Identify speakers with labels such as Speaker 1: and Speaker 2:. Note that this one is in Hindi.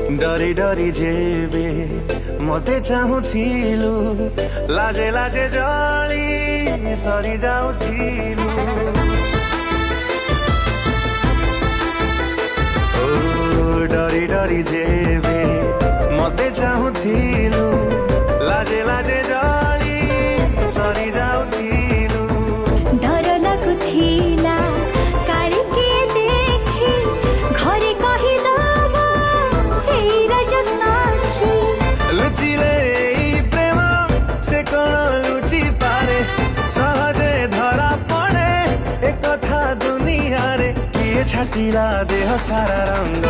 Speaker 1: डरी डरी जेबे मते चाहूथिलु लाजे लाजे जली सरी जाउथिलु ओ डरी डरी जेबे मते चाहूथिलु लाजे लाजे जली सरी जाउथिलु
Speaker 2: डर लागुथिला काली के देखी घरे कहि दबा हे रज साखी
Speaker 1: लुचिले प्रेम से कौन लुचि पारे सहजे धरा पड़े एक कथा दुनिया रे किए छाटिला देह सारा रंग